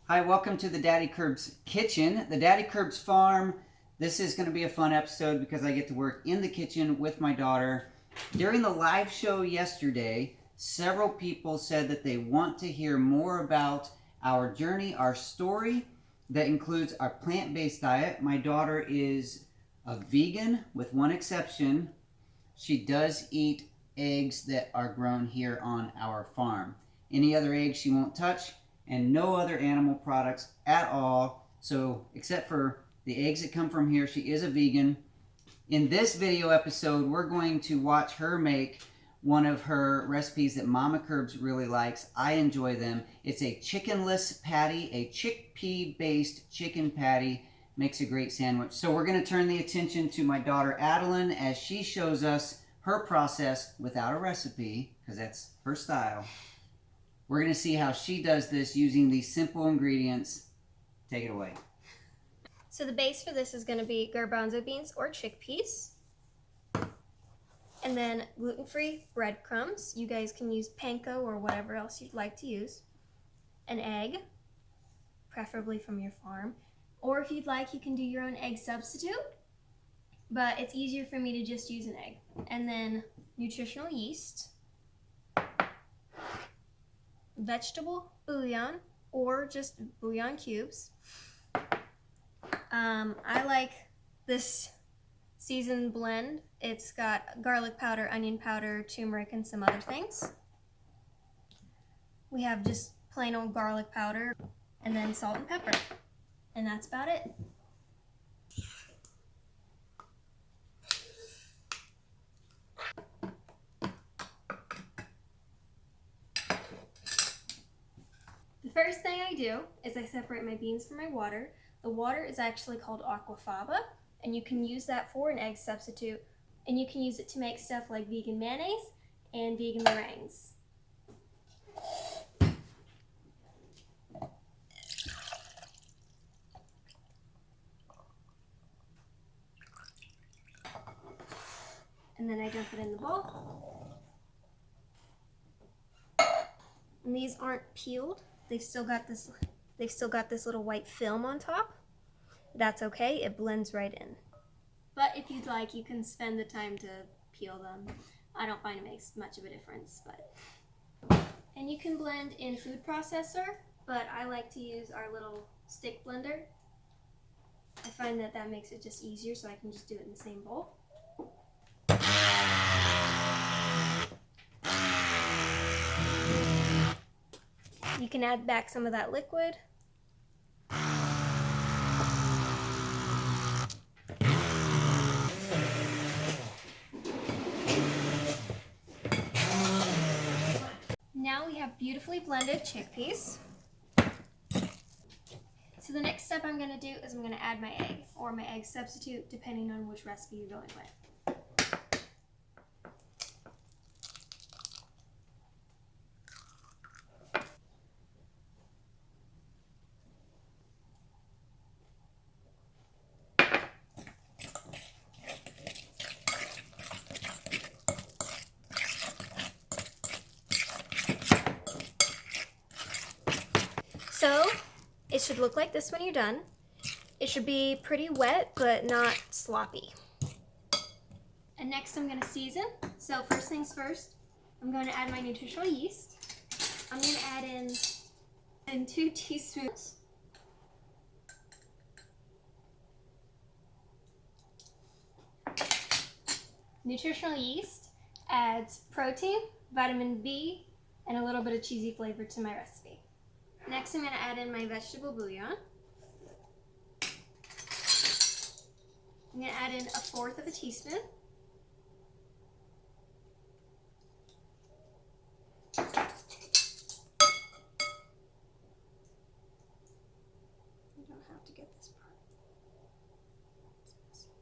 Hi, welcome to the Daddy Curbs kitchen, the Daddy Curbs farm. This is going to be a fun episode because I get to work in the kitchen with my daughter. During the live show yesterday, several people said that they want to hear more about our journey, our story that includes our plant-based diet. My daughter is a vegan with one exception. She does eat eggs that are grown here on our farm. Any other eggs she won't touch, and no other animal products at all. So except for the eggs that come from here, she is a vegan. In this video episode, we're going to watch her make one of her recipes that Mama Curbs really likes. I enjoy them. It's a chickenless patty, a chickpea-based chicken patty. Makes a great sandwich. So we're going to turn the attention to my daughter Adeline as she shows us her process without a recipe, because that's her style. We're going to see how she does this using these simple ingredients. Take it away. So the base for this is going to be garbanzo beans or chickpeas. And then gluten-free breadcrumbs. You guys can use panko or whatever else you'd like to use. An egg, preferably from your farm. Or if you'd like, you can do your own egg substitute. But it's easier for me to just use an egg. And then nutritional yeast. Vegetable bouillon or just bouillon cubes. I like this seasoned blend. It's got garlic powder, onion powder, turmeric, and some other things. We have just plain old garlic powder and then salt and pepper. And that's about it. The first thing I do is I separate my beans from my water. The water is actually called aquafaba, and you can use that for an egg substitute, and you can use it to make stuff like vegan mayonnaise and vegan meringues. And then I dump it in the bowl. And these aren't peeled. They've still got this little white film on top. That's okay, it blends right in. But if you'd like, you can spend the time to peel them. I don't find it makes much of a difference, but. And you can blend in food processor, but I like to use our little stick blender. I find that that makes it just easier, so I can just do it in the same bowl. You can add back some of that liquid. Now we have beautifully blended chickpeas. So the next step I'm going to do is I'm going to add my egg, or my egg substitute, depending on which recipe you're going with. So it should look like this when you're done. It should be pretty wet, but not sloppy. And next I'm going to season. So first things first, I'm going to add my nutritional yeast. I'm going to add in 2 teaspoons. Nutritional yeast adds protein, vitamin B, and a little bit of cheesy flavor to my recipe. Next, I'm going to add in my vegetable bouillon. I'm going to add in 1/4 teaspoon. You don't have to get this part.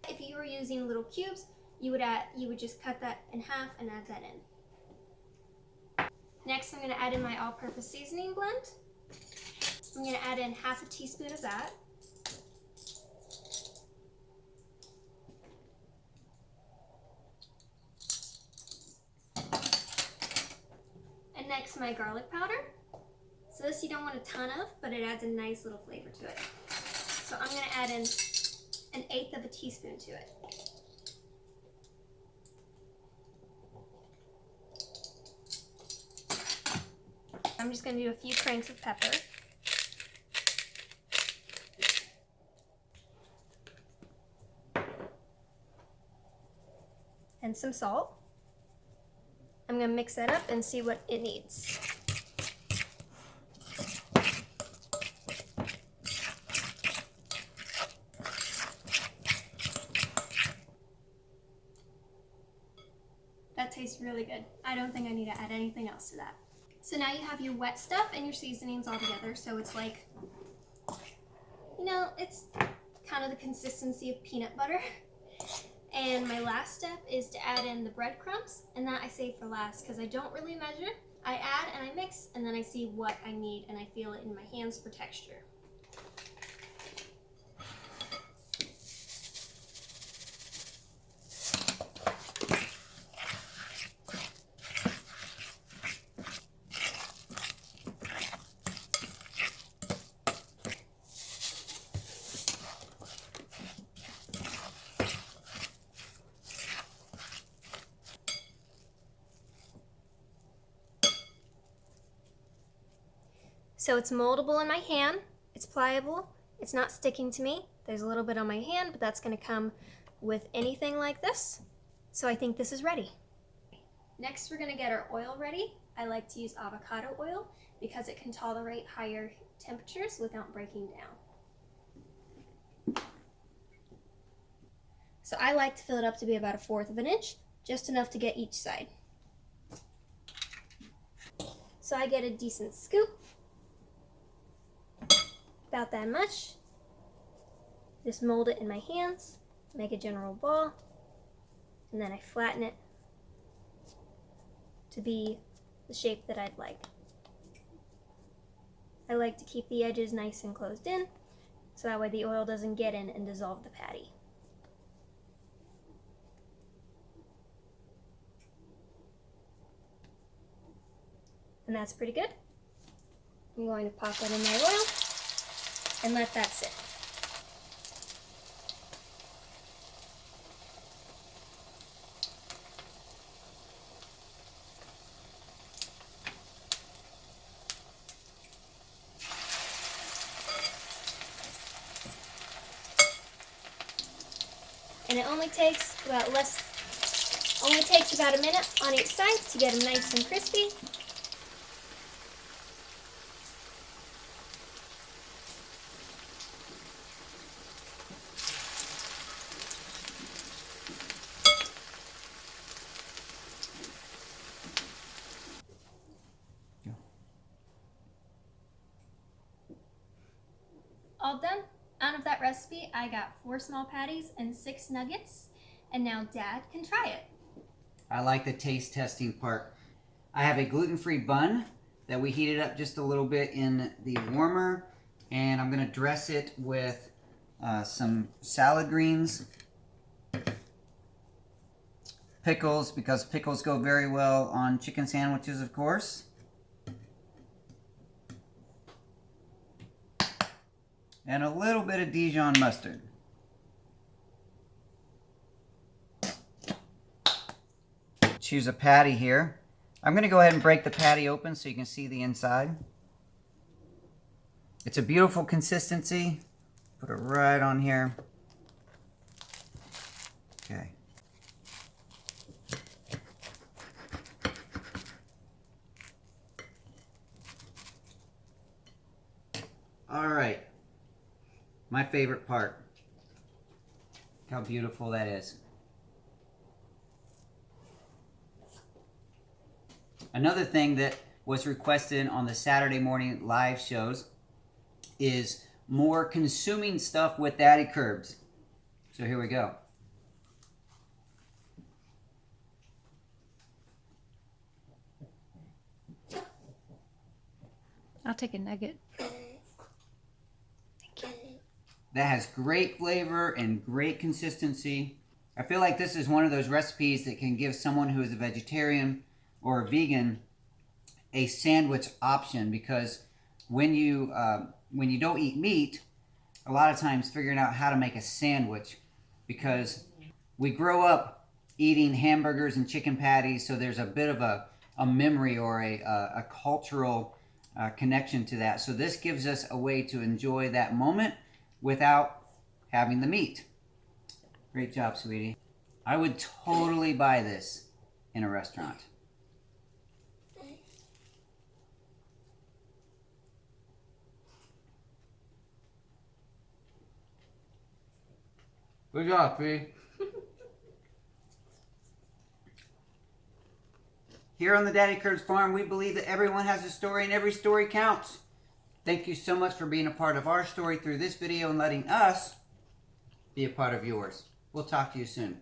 If you were using little cubes, you would just cut that in half and add that in. Next, I'm going to add in my all-purpose seasoning blend. I'm going to add in 1/2 teaspoon of that. And next, my garlic powder. So this you don't want a ton of, but it adds a nice little flavor to it. So I'm going to add in 1/8 of a teaspoon to it. I'm just going to do a few cranks of pepper. And some salt. I'm going to mix that up and see what it needs. That tastes really good. I don't think I need to add anything else to that. So now you have your wet stuff and your seasonings all together. So it's like, you know, it's kind of the consistency of peanut butter. And my last step is to add in the breadcrumbs, and that I save for last because I don't really measure. I add and I mix, and then I see what I need and I feel it in my hands for texture. So it's moldable in my hand, it's pliable, it's not sticking to me. There's a little bit on my hand, but that's going to come with anything like this. So I think this is ready. Next we're going to get our oil ready. I like to use avocado oil because it can tolerate higher temperatures without breaking down. So I like to fill it up to be about 1/4 of an inch, just enough to get each side. So I get a decent scoop. About that much. Just mold it in my hands, make a general ball, and then I flatten it to be the shape that I'd like. I like to keep the edges nice and closed in, so that way the oil doesn't get in and dissolve the patty. And that's pretty good. I'm going to pop that in my oil and let that sit. And it only takes about a minute on each side to get them nice and crispy. All done. Out of that recipe, I got 4 small patties and 6 nuggets, and now Dad can try it. I like the taste testing part. I have a gluten-free bun that we heated up just a little bit in the warmer, and I'm going to dress it with some salad greens, pickles, because pickles go very well on chicken sandwiches, of course. And a little bit of Dijon mustard. Choose a patty here. I'm going to go ahead and break the patty open so you can see the inside. It's a beautiful consistency. Put it right on here. Okay. All right. My favorite part. Look how beautiful that is. Another thing that was requested on the Saturday morning live shows is more consuming stuff with Daddy Curbs. So here we go. I'll take a nugget. That has great flavor and great consistency. I feel like this is one of those recipes that can give someone who is a vegetarian or a vegan a sandwich option, because when you don't eat meat, a lot of times figuring out how to make a sandwich, because we grow up eating hamburgers and chicken patties, so there's a bit of a memory or a cultural connection to that. So this gives us a way to enjoy that moment without having the meat. Great job, sweetie. I would totally buy this in a restaurant. Good job, Fee. Here on the Daddy Curbs Farm, we believe that everyone has a story and every story counts. Thank you so much for being a part of our story through this video and letting us be a part of yours. We'll talk to you soon.